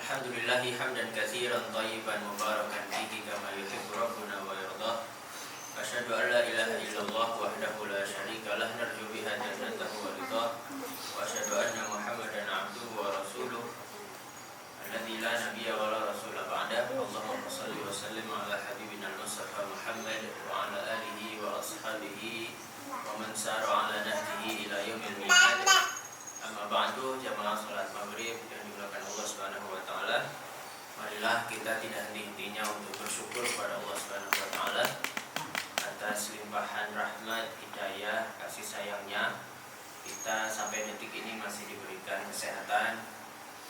Alhamdulillahi hamdan katsiran thayyiban mubarakan fihi kama yuhibbu rabbuna wa yardah. Asyhadu an la ilaha illallah wahdahu la syarika lah narju biha jannatahu wa ridha. Wa asyhadu anna Muhammadan abduhu wa rasuluh alladzi la nabiyya wa la rasula ba'da. Allahumma shalli wa sallim ala habibina al-mustafa Muhammad wa ala alihi wa ashabihi wa man sara ala nahjihi ila yaumil mi'ad. Amma ba'du, jamaah salat maghrib yang dimuliakan Allah Subhanahu wa taala. Marilah kita tidak henti-hentinya untuk bersyukur kepada Allah Subhanahu wa taala atas limpahan rahmat, hidayah, kasih sayangnya. Kita sampai detik ini masih diberikan kesehatan,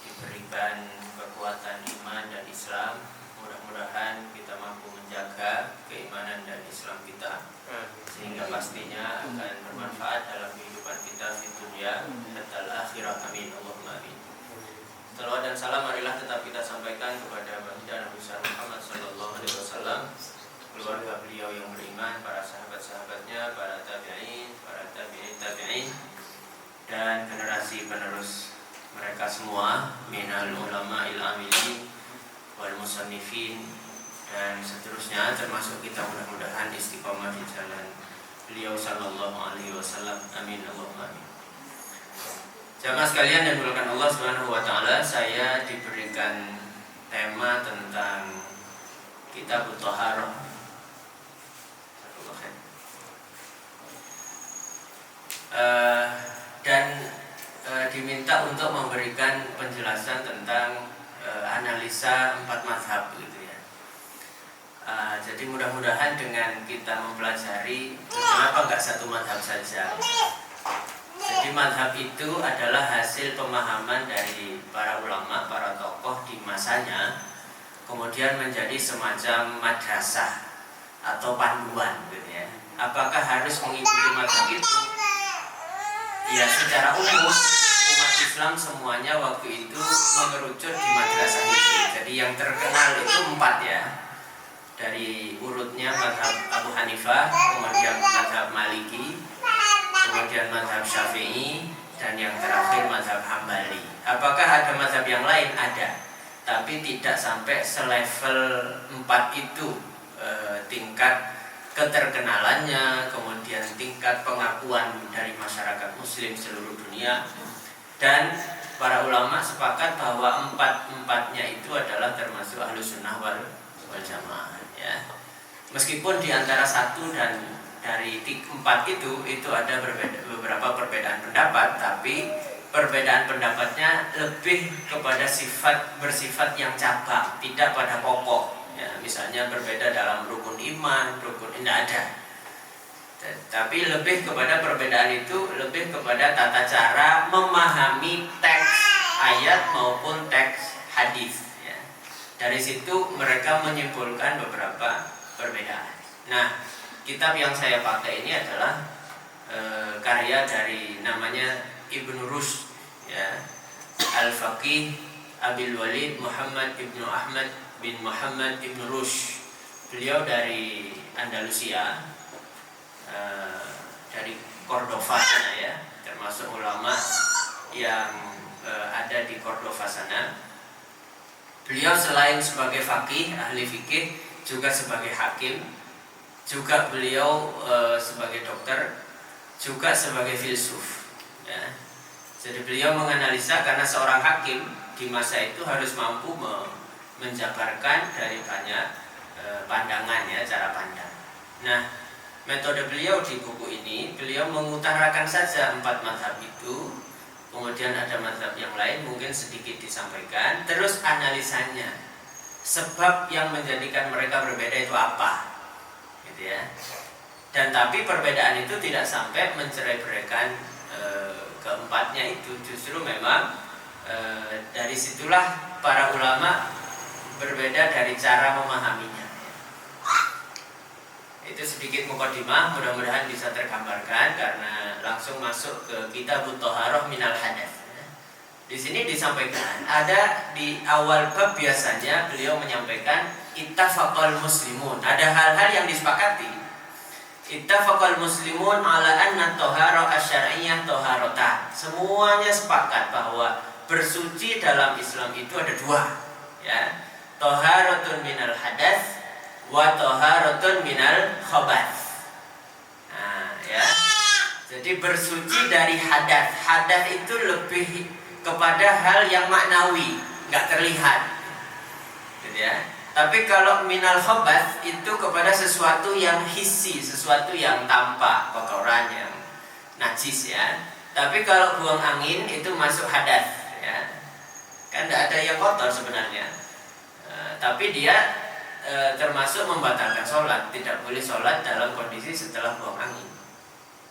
diberikan kekuatan iman dan Islam. Mudah-mudahan kita mampu menjaga keimanan dan Islam kita, sehingga pastinya akan bermanfaat dalam kehidupan kita di dunia dan akhirat. Amin Allahumma amin. Salawat dan salam marilah tetap kita sampaikan kepada baginda Nabi Muhammad sallallahu alaihi wasallam, keluarga beliau yang beriman, para sahabat-sahabatnya, para tabi'in, para tabi'in, dan generasi penerus mereka semua, minal ulama'il amilin wal musannifin dan seterusnya, termasuk kita mudah-mudahan istiqomah di jalan beliau sallallahu alaihi wasallam. Amin Allahumma amin. Jamaah sekalian dan dimuliakan Allah Subhanahu wa taala, saya diberikan tema tentang Kitabut Thaharah. Diminta untuk memberikan penjelasan tentang analisa 4 mazhab gitu ya. Jadi mudah-mudahan dengan kita mempelajari kenapa enggak satu mazhab saja. Jadi mazhab itu adalah hasil pemahaman dari para ulama, para tokoh di masanya, kemudian menjadi semacam madrasah atau panduan gitu ya. Apakah harus mengikuti mazhab itu? Ya, secara umum umat Islam semuanya waktu itu mengerucut di madrasah itu. Jadi yang terkenal itu 4 ya. Dari urutnya mazhab Abu Hanifah, kemudian mazhab Maliki, kemudian mazhab Syafi'i, dan yang terakhir mazhab Hambali. Apakah ada mazhab yang lain? Ada, tapi tidak sampai selevel 4 itu tingkat keterkenalannya, kemudian tingkat pengakuan dari masyarakat muslim seluruh dunia. Dan para ulama sepakat bahwa 4-4-nya itu adalah termasuk Ahlus Sunnah wal Jamaah ya. Meskipun di antara satu dan dari 4 itu ada beberapa perbedaan pendapat, tapi perbedaan pendapatnya lebih kepada bersifat yang cabang, tidak pada pokok ya. Misalnya berbeda dalam rukun iman, rukun tidak ada. Tapi lebih kepada perbedaan itu lebih kepada tata cara memahami teks ayat maupun teks hadis ya. Dari situ mereka menyimpulkan beberapa perbedaan. Nah, kitab yang saya pakai ini adalah karya dari namanya Ibnu Rushd ya, Al-Faqih Abil Walid Muhammad Ibnu Ahmad bin Muhammad Ibnu Rushd. Beliau dari Andalusia, dari Cordova sana ya, termasuk ulama yang ada di Cordova sana. Beliau selain sebagai faqih, ahli fikih, juga sebagai hakim, juga beliau sebagai dokter, juga sebagai filsuf ya. Jadi beliau menganalisa, karena seorang hakim di masa itu harus mampu menjabarkan dari banyak pandangan ya, cara pandang. Nah, metode beliau di buku ini, beliau mengutarakan saja 4 mazhab itu, kemudian ada mazhab yang lain mungkin sedikit disampaikan, terus analisanya, sebab yang menjadikan mereka berbeda itu apa gitu ya. Dan tapi perbedaan itu tidak sampai mencerai-beraikan keempatnya itu. Justru memang dari situlah para ulama berbeda dari cara memahaminya. Itu sedikit mukadimah, mudah-mudahan bisa tergambarkan karena langsung masuk ke Kitabut Thaharah minal hadath. Di sini disampaikan, ada di awal bab biasanya beliau menyampaikan ittafaqal muslimun. Ada hal-hal yang disepakati. Ittafaqal muslimun ala anna thaharah asy-syar'iyyah thaharatan. Semuanya sepakat bahwa bersuci dalam Islam itu ada 2. ya. Toharatun minal hadas wa toharatun minal khabath. Nah, ya. Jadi bersuci dari hadas. Hadas itu lebih kepada hal yang maknawi, nggak terlihat. Gitu ya. Tapi kalau minal khabath itu kepada sesuatu yang hissi, sesuatu yang tampak, kotoran yang najis ya. Tapi kalau buang angin itu masuk hadas ya. Kan tidak ada yang kotor sebenarnya. Tapi dia termasuk membatalkan sholat. Tidak boleh sholat dalam kondisi setelah buang angin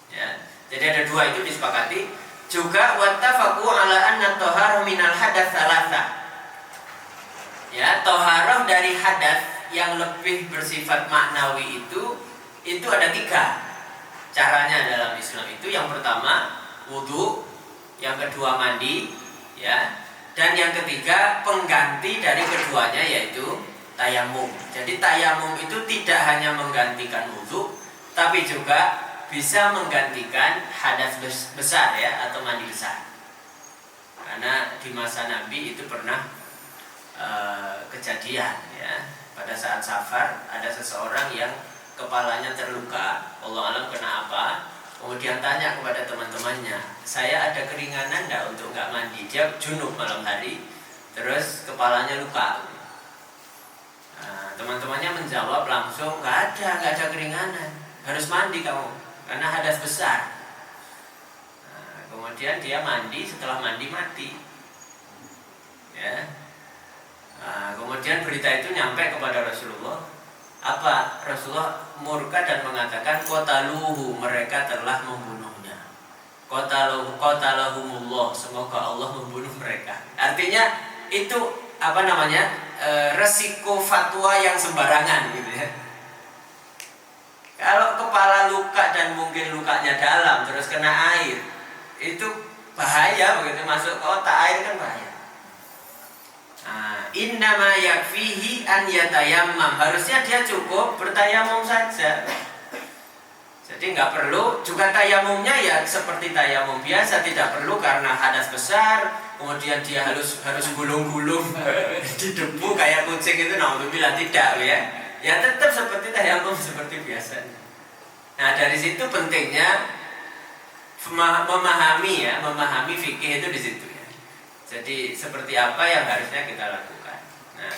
ya. Jadi ada dua itu disepakati. Juga wattafaqu ala anna toharoh minal hadas thalatha. Ya, toharoh dari hadas yang lebih bersifat maknawi itu ada 3 caranya dalam Islam itu. Yang pertama wudu, yang kedua mandi ya, dan yang ketiga pengganti dari keduanya yaitu tayamum. Jadi tayamum itu tidak hanya menggantikan wudu, tapi juga bisa menggantikan hadas besar ya, atau mandi besar. Karena di masa Nabi itu pernah kejadian ya, pada saat safar ada seseorang yang kepalanya terluka, Allah alam kena apa. Kemudian tanya kepada teman-temannya, saya ada keringanan enggak untuk enggak mandi? Dia junub malam hari, terus kepalanya luka. Nah, teman-temannya menjawab langsung, enggak ada keringanan, harus mandi kamu, karena hadas besar. Nah, kemudian dia mandi, setelah mandi mati. Ya. Nah, kemudian berita itu nyampe kepada Rasulullah. Apa? Rasulullah murka dan mengatakan qataluhu, mereka telah membunuhnya. Qatalahumullah, semoga Allah membunuh mereka. Artinya itu resiko fatwa yang sembarangan gitu ya. Kalau kepala luka dan mungkin lukanya dalam terus kena air, itu bahaya begitu, masuk ke otak air kan bahaya. Innama yakfihi an yatayammam, harusnya dia cukup bertayamum saja. Jadi nggak perlu, juga tayamumnya ya seperti tayamum biasa, tidak perlu karena hadas besar kemudian dia harus gulung-gulung di debu kayak kucing itu, naudzubillah, tidak ya. Ya tetap seperti tayamum seperti biasanya. Nah, dari situ pentingnya memahami fikih itu di situ. Jadi seperti apa yang harusnya kita lakukan. Nah,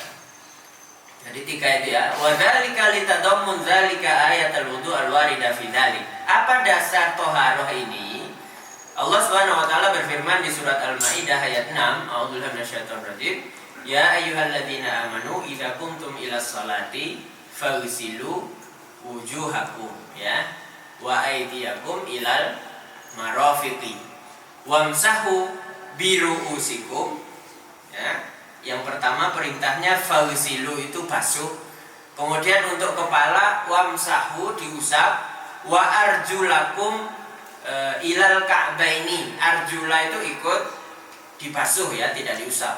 jadi 3 itu ya. Wa dzalika litadammun dzalika ayatul wudu al-warida fi dzalik. Apa dasar toharoh ini? Allah Subhanahu wa taala berfirman di surat Al-Maidah ayat 6, A'udzubillahi minasyaitonir rajim. Ya ayyuhalladzina amanu idza qumtum ilas salati faghsilu wujuhakum ya wa aydiyakum ilal marafiqi wamsahu biru'usikum ya. Yang pertama perintahnya faghsilu, itu basuh. Kemudian untuk kepala wamsahu, diusap. Wa arjulakum ilal ka'baini, arjula itu ikut dibasuh ya, tidak diusap.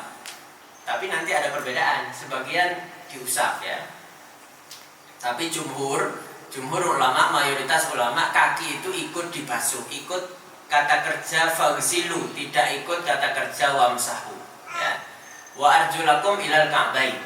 Tapi nanti ada perbedaan, sebagian diusap ya. Tapi jumhur ulama, mayoritas ulama, kaki itu ikut dibasuh, ikut kata kerja faghsilu, tidak ikut kata kerja wamsahu ya. Wa arjulakum ilal ka'bain.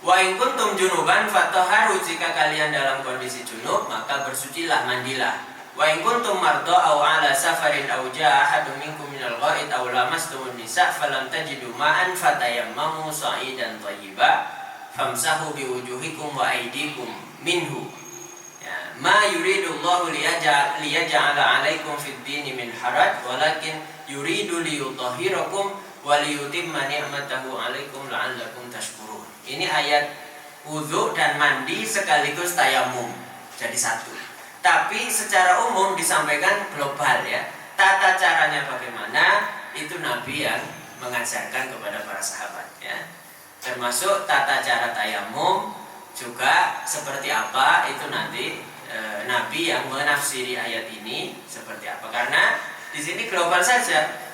Wa in kuntum junuban fatahharu, jika kalian dalam kondisi junub maka bersucilah, mandilah. Wa in kuntum marda aw ala safarin aw jaa ahadun minkum minal ghaid aw lamastumun nisa falam tajidu ma'an fatayammamu sa'idan thayyiba famsahu biwujuhikum wa aydikum minhu. Ma yuridullahu liyaj'ala 'alaikum fid dini min haraj walakin yuridu liyutahhirakum wa liyutimma ni'matahu 'alaikum la'allakum tashkurun. Ini ayat wudu dan mandi sekaligus tayamum jadi satu. Tapi secara umum disampaikan global ya. Tata caranya bagaimana itu Nabi yang mengajarkan kepada para sahabat ya. Termasuk tata cara tayamum juga seperti apa itu nanti Nabi yang menafsiri ayat ini seperti apa, karena di sini global saja.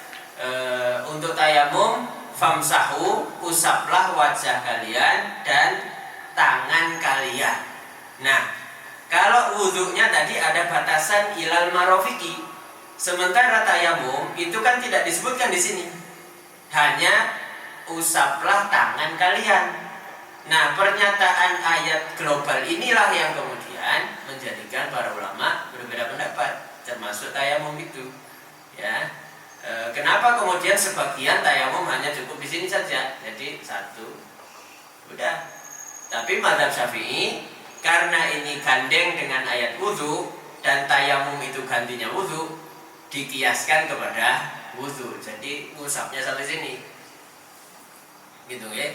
Untuk tayamum famsahu, usaplah wajah kalian dan tangan kalian. Nah, kalau wudhunya tadi ada batasan ilal marofiki, sementara tayamum itu kan tidak disebutkan di sini, hanya usaplah tangan kalian. Nah, pernyataan ayat global inilah yang kemudian menjadikan para ulama berbeda pendapat, termasuk tayamum itu. Ya, kenapa kemudian sebagian tayamum hanya cukup di sini saja, jadi satu, udah. Tapi mazhab Syafi'i karena ini gandeng dengan ayat wudhu dan tayamum itu gantinya wudhu, dikiaskan kepada wudhu, jadi ngusapnya sampai sini, gitu ya.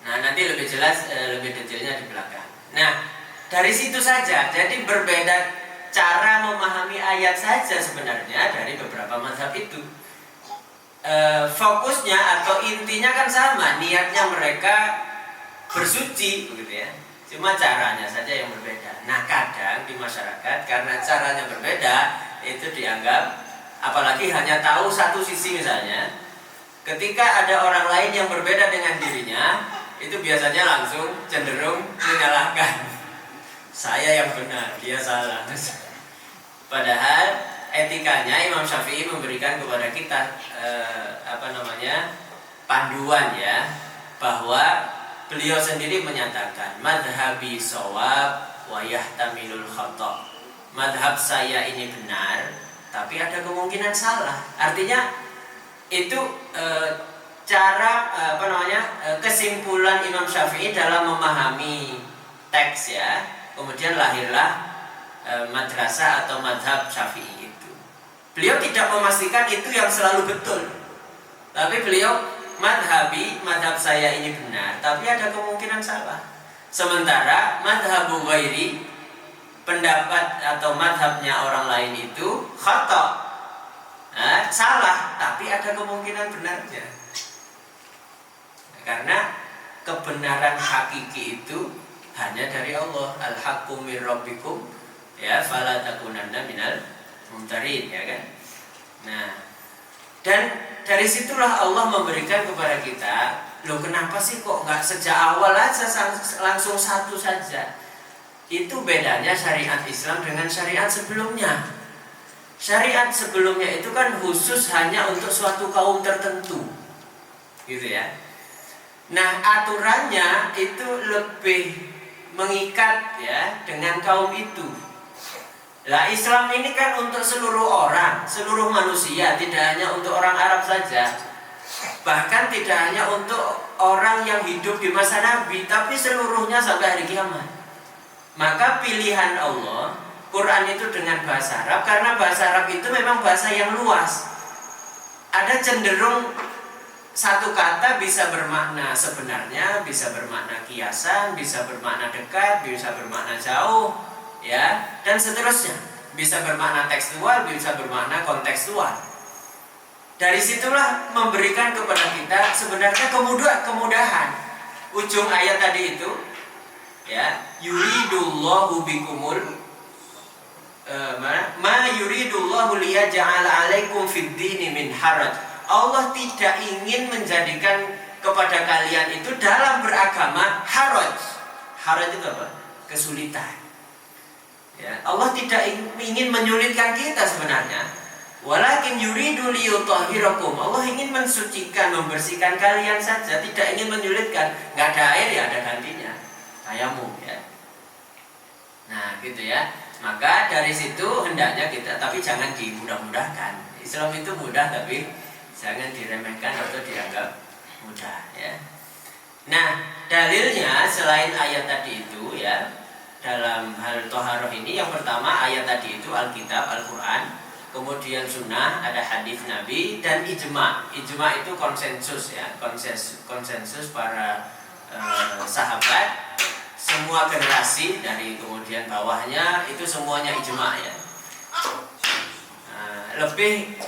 Nah, nanti lebih jelas, lebih detailnya di belakang. Nah, dari situ saja, jadi berbeda cara memahami ayat saja sebenarnya dari beberapa mazhab itu. Fokusnya atau intinya kan sama, niatnya mereka bersuci, begitu ya. Cuma caranya saja yang berbeda. Nah, kadang di masyarakat karena caranya berbeda itu dianggap, apalagi hanya tahu satu sisi misalnya, ketika ada orang lain yang berbeda dengan dirinya, itu biasanya langsung cenderung menyalahkan. Saya yang benar, dia salah. Padahal etikanya Imam Syafi'i memberikan kepada kita panduan ya, bahwa beliau sendiri menyatakan madhabi shawab wa yahtamilul khata'. Madhab saya ini benar, tapi ada kemungkinan salah. Artinya itu kesimpulan Imam Syafi'i dalam memahami teks ya. Kemudian lahirlah madrasah atau madhab Syafi'i itu. Beliau tidak memastikan itu yang selalu betul, tapi beliau madhab saya ini benar, tapi ada kemungkinan salah. Sementara madhabu ghairi, pendapat atau madhabnya orang lain itu khata', salah, tapi ada kemungkinan benarnya. Karena kebenaran hakiki itu hanya dari Allah. Al-haqqu mir rabbikum ya fala takunanna minal mumtarin, ya kan. Nah, dan dari situlah Allah memberikan kepada kita, loh kenapa sih kok nggak sejak awal aja langsung satu saja? Itu bedanya syariat Islam dengan syariat sebelumnya. Syariat sebelumnya itu kan khusus hanya untuk suatu kaum tertentu, gitu ya. Nah, aturannya itu lebih mengikat ya dengan kaum itu. Lah, Islam ini kan untuk seluruh orang, seluruh manusia, tidak hanya untuk orang Arab saja. Bahkan tidak hanya untuk orang yang hidup di masa Nabi, tapi seluruhnya sampai hari kiamat. Maka pilihan Allah, Quran itu dengan bahasa Arab, karena bahasa Arab itu memang bahasa yang luas. Ada cenderung satu kata bisa bermakna sebenarnya, bisa bermakna kiasan, bisa bermakna dekat, bisa bermakna jauh, ya, dan seterusnya. Bisa bermakna tekstual, bisa bermakna kontekstual. Dari situlah memberikan kepada kita sebenarnya kemudahan. Ujung ayat tadi itu, ya, yuridullahu bikumul ma yuridullahu liyaj'ala 'alaikum fid dini min haraj. Allah tidak ingin menjadikan kepada kalian itu dalam beragama haraj. Haraj itu apa? Kesulitan. Ya, Allah tidak ingin menyulitkan kita sebenarnya. Walakin yuridu liyutahhirakum. Allah ingin mensucikan, membersihkan kalian saja, tidak ingin menyulitkan. Enggak ada air ya ada gantinya. Tayamum ya. Nah, gitu ya. Maka dari situ hendaknya kita, tapi jangan dimudah-mudahkan. Islam itu mudah tapi jangan diremehkan atau dianggap mudah ya. Nah, dalilnya selain ayat tadi itu ya, dalam hal toharoh ini yang pertama ayat tadi itu Alkitab, Al-Quran, kemudian sunnah, ada hadis Nabi, dan ijma. Ijma itu konsensus ya, konsensus para sahabat, semua generasi dari kemudian bawahnya itu semuanya ijma ya. Lebih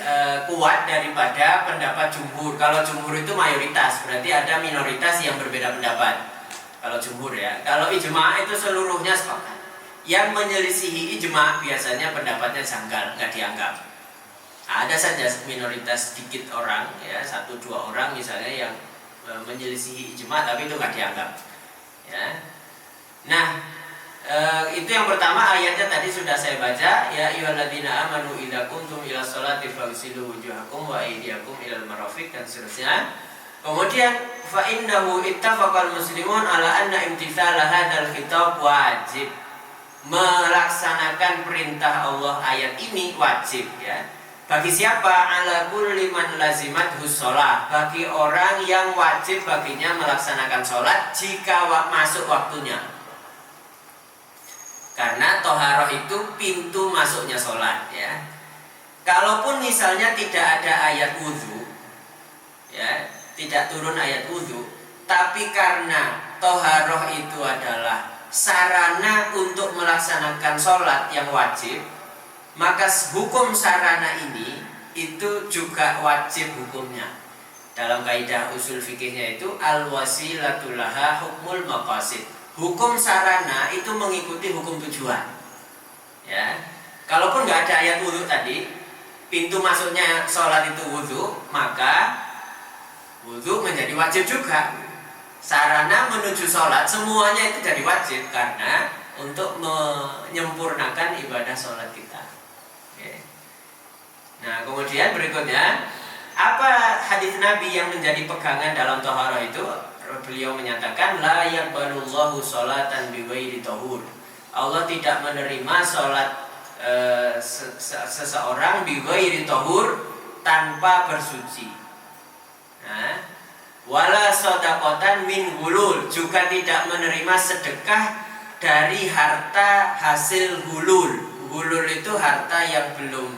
kuat daripada pendapat jumhur. Kalau jumhur itu mayoritas, berarti ada minoritas yang berbeda pendapat. Kalau jumhur ya. Kalau ijma itu seluruhnya sepakat. Yang menyelisihi ijma biasanya pendapatnya janggal, nggak dianggap. Ada saja minoritas sedikit orang ya, 1-2 orang misalnya yang menyelisihi ijma, tapi itu nggak dianggap. Ya. Nah, itu yang pertama ayatnya tadi sudah saya baca, ya ayyuhalladzina amanu idza kuntum ila sholati faghsilu wujuhakum wa aydiyakum ilal marafiq dan seterusnya. Kemudian fa innahu ittafaqal muslimun ala anna imtithala hadzal khitab wajib. Melaksanakan perintah Allah ayat ini wajib ya. Bagi siapa? Ala kulli man lazimat hussolah. Bagi orang yang wajib baginya melaksanakan sholat jika masuk waktunya. Karena toharoh itu pintu masuknya sholat ya. Kalaupun misalnya tidak ada ayat wudhu ya, tidak turun ayat wudhu, tapi karena toharoh itu adalah sarana untuk melaksanakan sholat yang wajib, maka hukum sarana ini itu juga wajib hukumnya. Dalam kaidah usul fikihnya itu al-wasilatul laha hukmul maqasid. Hukum sarana itu mengikuti hukum tujuan. Ya, kalaupun nggak ada ayat wudhu tadi, pintu masuknya sholat itu wudhu, maka wudhu menjadi wajib juga. Sarana menuju sholat semuanya itu jadi wajib karena untuk menyempurnakan ibadah sholat kita. Oke. Nah kemudian berikutnya, apa hadis Nabi yang menjadi pegangan dalam taharah itu? Beliau menyatakan la yaqbalullahu sholatan bighairi tahur. Allah tidak menerima sholat seseorang bighairi tahur, tanpa bersuci. Nah, wala shadaqatan min hulul, juga tidak menerima sedekah dari harta hasil hulul. Hulul itu harta yang belum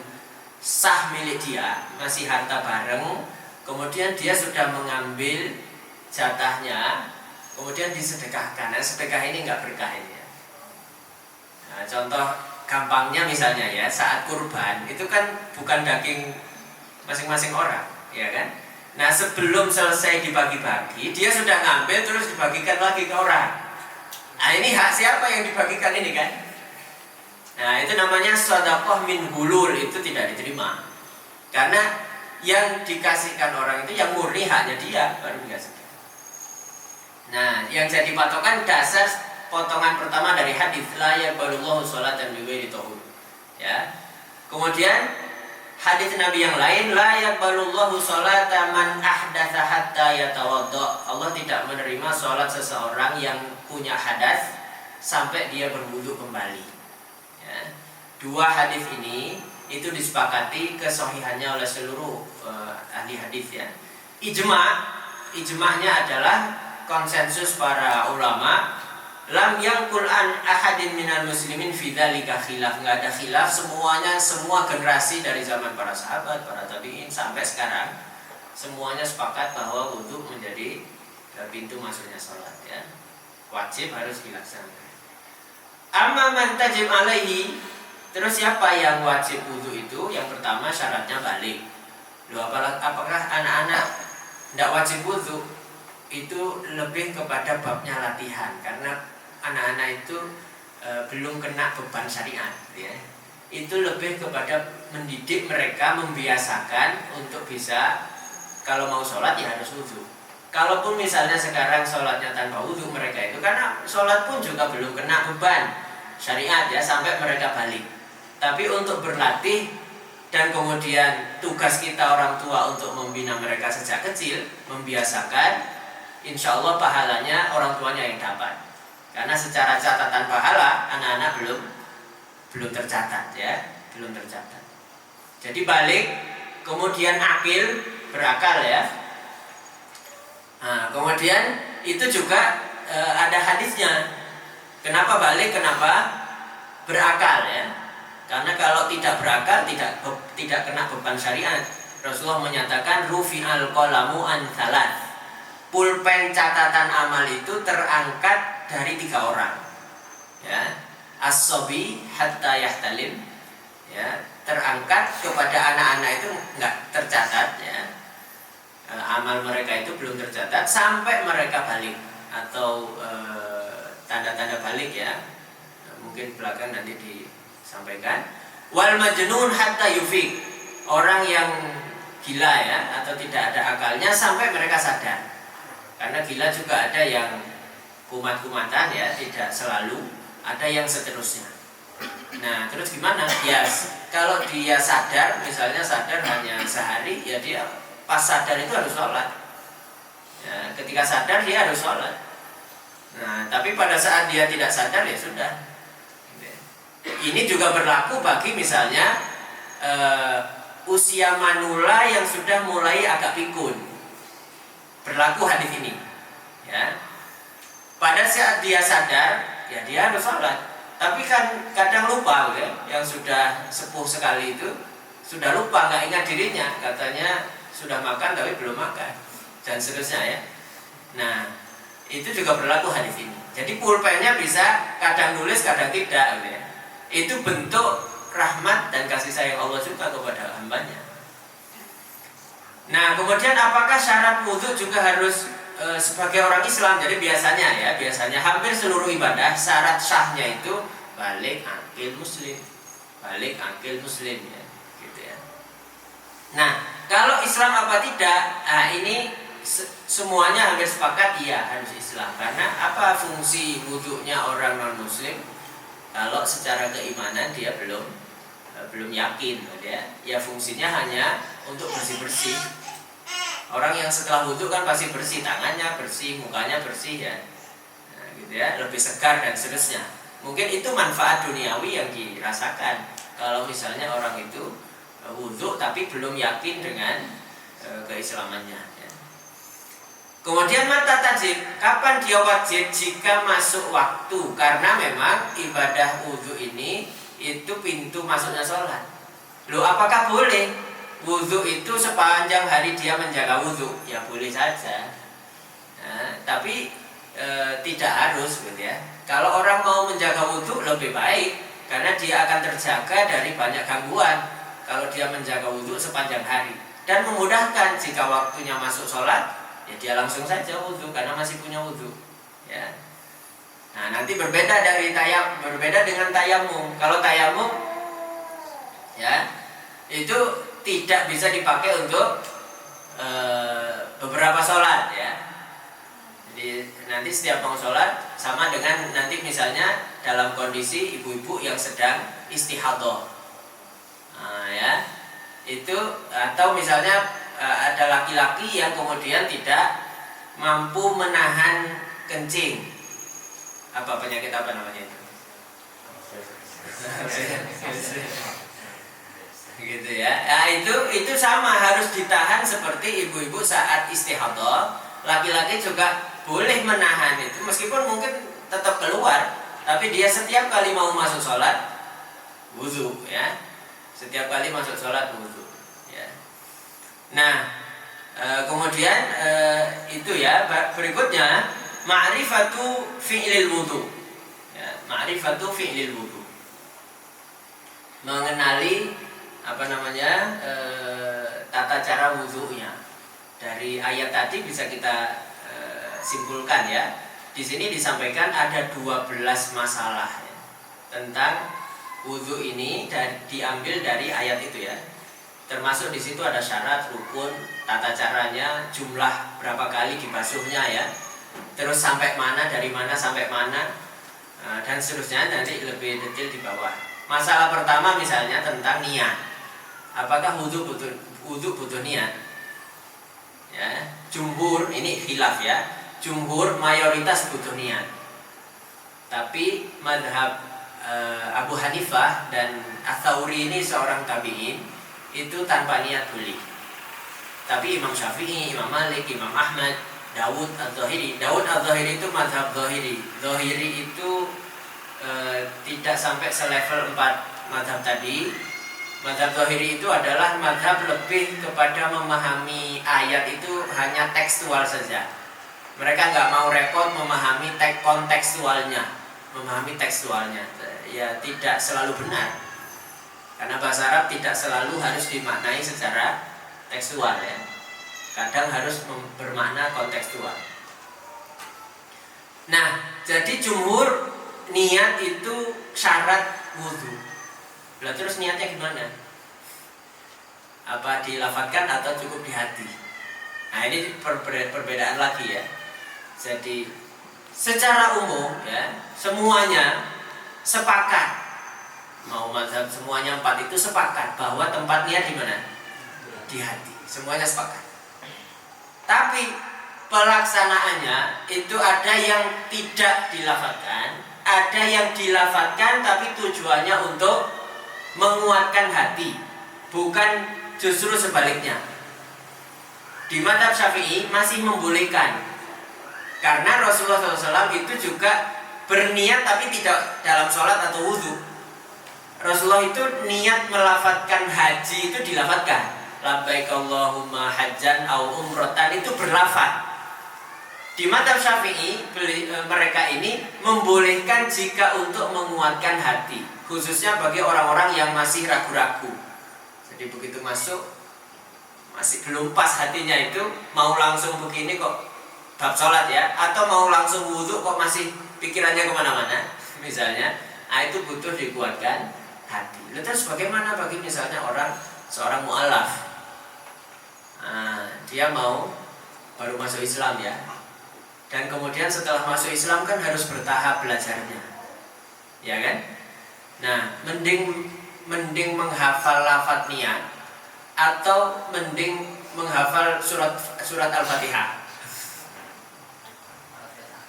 sah milik dia, masih harta bareng, kemudian dia sudah mengambil jatahnya, kemudian disedekahkan. Nah, sedekah ini enggak berkah ini ya. Nah, contoh gampangnya misalnya ya, saat kurban itu kan bukan daging masing-masing orang, ya kan? Nah sebelum selesai dibagi-bagi, dia sudah ngambil terus dibagikan lagi ke orang. Nah ini hak siapa yang dibagikan ini kan? Nah itu namanya shadaqah min hulul, itu tidak diterima. Karena yang dikasihkan orang itu yang murni haknya dia, baru dikasihkan. Nah yang jadi patokan dasar potongan pertama dari hadis la yaqbalullahu sholatan bighairi tahur. Ya. Kemudian hadis Nabi yang lain la yaqbalullahu sholata man ahdatsa hatta yatawadda. Allah tidak menerima sholat seseorang yang punya hadas sampai dia berwudu kembali. Ya. Dua hadis ini itu disepakati kesahihannya oleh seluruh ahli hadis ya. Ijma'nya adalah konsensus para ulama, lam yangkul an ahadin minal muslimin fi dzalika khilaf, enggak ada khilaf, semua generasi dari zaman para sahabat, para tabi'in sampai sekarang semuanya sepakat bahwa wudu menjadi pintu masuknya salat ya. Wajib harus dilaksanakan. Amma man tajib alaihi, terus siapa yang wajib wudu itu? Yang pertama syaratnya balik. Loh, apakah anak-anak tidak wajib wudu? Itu lebih kepada babnya latihan, karena anak-anak itu belum kena beban syariat ya. Itu lebih kepada mendidik mereka, membiasakan untuk bisa kalau mau sholat ya harus wudu. Kalaupun misalnya sekarang sholatnya tanpa wudu mereka itu, karena sholat pun juga belum kena beban syariat ya sampai mereka balik. Tapi untuk berlatih dan kemudian tugas kita orang tua untuk membina mereka sejak kecil, membiasakan, insya Allah pahalanya orang tuanya yang dapat. Karena secara catatan pahala anak-anak belum tercatat ya, belum tercatat. Jadi balik, kemudian akil, berakal ya. Nah, kemudian itu juga ada hadisnya. Kenapa balik? Kenapa berakal ya? Karena kalau tidak berakal tidak kena beban syariat. Rasulullah menyatakan rufi'al qalamu an thalath. Pulpen catatan amal itu terangkat dari 3 orang ya. As-sobi hatta yahtalim ya, terangkat kepada anak-anak itu enggak tercatat ya. Amal mereka itu belum tercatat sampai mereka balik atau tanda-tanda balik ya. Mungkin belakang nanti disampaikan. Wal majnun hatta yufiq, orang yang gila ya atau tidak ada akalnya sampai mereka sadar. Karena gila juga ada yang kumat-kumatan ya, tidak selalu, ada yang seterusnya. Nah, terus gimana? Ya, kalau dia sadar, misalnya sadar hanya sehari, ya dia pas sadar itu harus sholat. Ketika sadar dia harus sholat. Nah, tapi pada saat dia tidak sadar ya sudah. Ini juga berlaku bagi misalnya usia manula yang sudah mulai agak pikun. Berlaku hadis ini. Ya. Pada saat dia sadar, ya dia harus sholat. Tapi kan kadang lupa, ya. Yang sudah sepuh sekali itu sudah lupa, nggak ingat dirinya. Katanya sudah makan tapi belum makan dan seterusnya ya. Nah, itu juga berlaku hadis ini. Jadi pulpennya bisa kadang nulis, kadang tidak, ya. Itu bentuk rahmat dan kasih sayang Allah juga kepada hambanya. Nah, kemudian apakah syarat wudhu juga harus sebagai orang Islam? Jadi biasanya hampir seluruh ibadah syarat sahnya itu balik akil muslim, ya, gitu ya. Nah, kalau Islam apa tidak? Nah, ini semuanya hampir sepakat iya harus Islam. Karena apa fungsi wudhunya orang non muslim? Kalau secara keimanan dia belum yakin, ya fungsinya hanya untuk bersih-bersih. Orang yang setelah wudhu kan pasti bersih, tangannya bersih, mukanya bersih ya, nah, gitu ya, lebih segar dan seterusnya. Mungkin itu manfaat duniawi yang dirasakan kalau misalnya orang itu wudhu tapi belum yakin dengan keislamannya. Ya. Kemudian mata tajib, kapan dia wajib? Jika masuk waktu, karena memang ibadah wudhu ini itu pintu masuknya sholat. Loh, apakah boleh wudhu itu sepanjang hari dia menjaga wudhu? Ya boleh saja. Nah, tapi tidak harus, gitu ya. Kalau orang mau menjaga wudhu lebih baik, karena dia akan terjaga dari banyak gangguan kalau dia menjaga wudhu sepanjang hari. Dan memudahkan jika waktunya masuk sholat, ya dia langsung saja wudhu karena masih punya wudhu. Ya. Nah, nanti berbeda dengan tayamum. Kalau tayamum, ya itu tidak bisa dipakai untuk beberapa sholat, ya. Jadi nanti setiap mau sholat sama dengan nanti misalnya dalam kondisi ibu-ibu yang sedang istihadah, nah, ya itu, atau misalnya ada laki-laki yang kemudian tidak mampu menahan kencing. Apa penyakit apa namanya itu? Gitu ya. Nah, itu sama, harus ditahan seperti ibu-ibu saat istihadah. Laki-laki juga boleh menahan itu meskipun mungkin tetap keluar, tapi dia setiap kali mau masuk sholat wudu, ya. Setiap kali masuk sholat wudu, ya. Nah, kemudian itu ya, berikutnya ma'rifatu fi'lil wudu. Ya, ma'rifatu fi'lil wudu. Mengenali tata cara wudunya. Dari ayat tadi bisa kita simpulkan ya. Di sini disampaikan ada 12 masalah ya, tentang wudu ini diambil dari ayat itu ya. Termasuk di situ ada syarat, rukun, tata caranya, jumlah berapa kali dibasuhnya ya. Terus sampai mana, dari mana sampai mana, dan seterusnya, nanti lebih detail di bawah. Masalah pertama misalnya tentang niat. Apakah wudu butuh niat? Ya, jumhur, ini khilaf ya. Jumhur mayoritas butuh niat. Tapi madhab Abu Hanifah dan Ats-Tsauri ini seorang tabi'in, itu tanpa niat boleh. Tapi Imam Syafi'i, Imam Malik, Imam Ahmad, Dawud Al-Zahiri itu madhab Zahiri. Zahiri itu tidak sampai selevel 4 madhab tadi. Madhab Zahiri itu adalah madhab lebih kepada memahami ayat itu hanya tekstual saja. Mereka nggak mau repot memahami kontekstualnya, ya tidak selalu benar. Karena bahasa Arab tidak selalu harus dimaknai secara tekstual ya. Kadang harus bermakna kontekstual. Nah, jadi jumhur niat itu syarat wudu. Lah terus niatnya gimana? Apa dilafadzkan atau cukup di hati? Nah, ini perbedaan lagi ya. Jadi secara umum ya, semuanya sepakat. Mau mazhab semuanya 4 itu sepakat bahwa tempat niat di mana? Di hati. Semuanya sepakat. Tapi pelaksanaannya itu ada yang tidak dilafadzkan, ada yang dilafadzkan tapi tujuannya untuk menguatkan hati, bukan justru sebaliknya. Di mazhab Syafi'i masih membolehkan, karena Rasulullah SAW itu juga berniat tapi tidak dalam sholat atau wudhu. Rasulullah itu niat melafadzkan haji itu dilafadzkan, labbaik Allahumma hajjan au umratan, itu berlafaz. Di mazhab Syafi'i mereka ini membolehkan jika untuk menguatkan hati, khususnya bagi orang-orang yang masih ragu-ragu. Jadi begitu masuk masih belum pas hatinya, itu mau langsung begini kok bab sholat ya, atau mau langsung wudhu kok masih pikirannya kemana-mana misalnya, itu butuh dikuatkan hati. Terus bagaimana bagi misalnya seorang mu'alaf, dia mau baru masuk Islam ya, dan kemudian setelah masuk Islam kan harus bertahap belajarnya, ya kan? Nah, mending menghafal lafadz niat atau mending menghafal surat Al-Fatihah.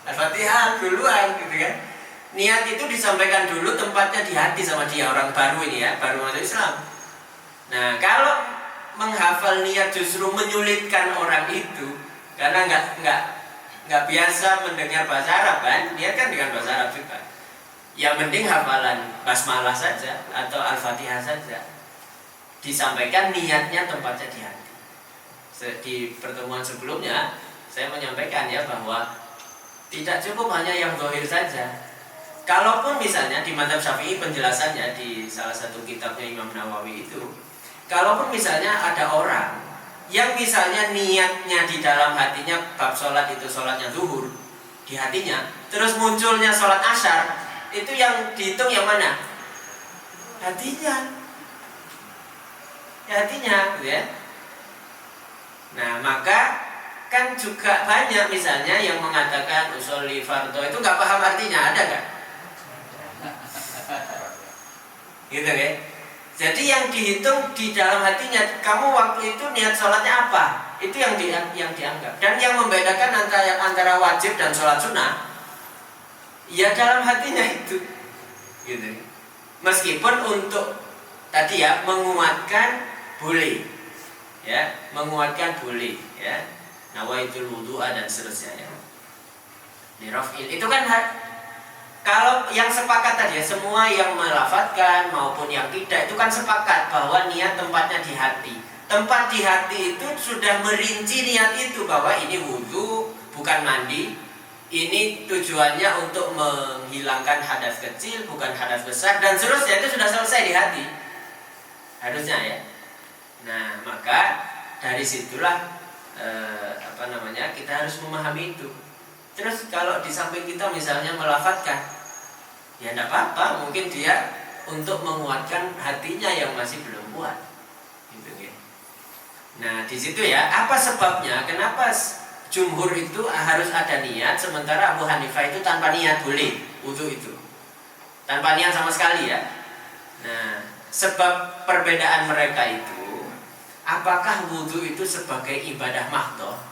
Al-Fatihah duluan gitu kan. Niat itu disampaikan dulu, tempatnya di hati sama dia, orang baru ini ya, baru masuk Islam. Nah, kalau menghafal niat justru menyulitkan orang itu, karena nggak biasa mendengar bahasa Arab kan, niat kan dengan bahasa Arab juga. Ya mending hafalan basmalah saja atau Al-Fatihah saja, disampaikan niatnya tempatnya di hati. Di pertemuan sebelumnya saya menyampaikan ya bahwa tidak cukup hanya yang zahir saja. Kalaupun misalnya di mazhab Syafi'i penjelasannya di salah satu kitabnya Imam Nawawi itu, kalaupun misalnya ada orang yang misalnya niatnya di dalam hatinya bab sholat itu sholatnya zuhur di hatinya, terus munculnya sholat asyar, itu yang dihitung yang mana? Hatinya. Ya, hatinya gitu ya. Nah, maka kan juga banyak misalnya yang mengatakan usolli fardhu itu nggak paham artinya, ada nggak? Gitu kan? Jadi yang dihitung di dalam hatinya, kamu waktu itu niat sholatnya apa? Itu yang dianggap. Dan yang membedakan antara wajib dan sholat sunnah, ya dalam hatinya itu, gitu. Meskipun untuk tadi ya menguatkan boleh, ya menguatkan boleh, ya nawaitul wudu'a dan seterusnya ya. Dirafil itu kan kalau yang sepakat tadi ya, semua yang melafadzkan maupun yang tidak itu kan sepakat bahwa niat tempatnya di hati. Tempat di hati itu sudah merinci niat itu bahwa ini wudu bukan mandi, ini tujuannya untuk menghilangkan hadas kecil bukan hadas besar dan seterusnya, itu sudah selesai di hati harusnya ya. Nah, maka dari situlah kita harus memahami itu. Terus kalau di samping kita misalnya melafadzkan, ya tidak apa-apa, mungkin dia untuk menguatkan hatinya yang masih belum kuat, gitu ya. Nah, di situ ya, apa sebabnya? Kenapa jumhur itu harus ada niat, sementara Abu Hanifah itu tanpa niat boleh wudu itu, tanpa niat sama sekali ya. Nah, sebab perbedaan mereka itu, apakah wudu itu sebagai ibadah mahdhah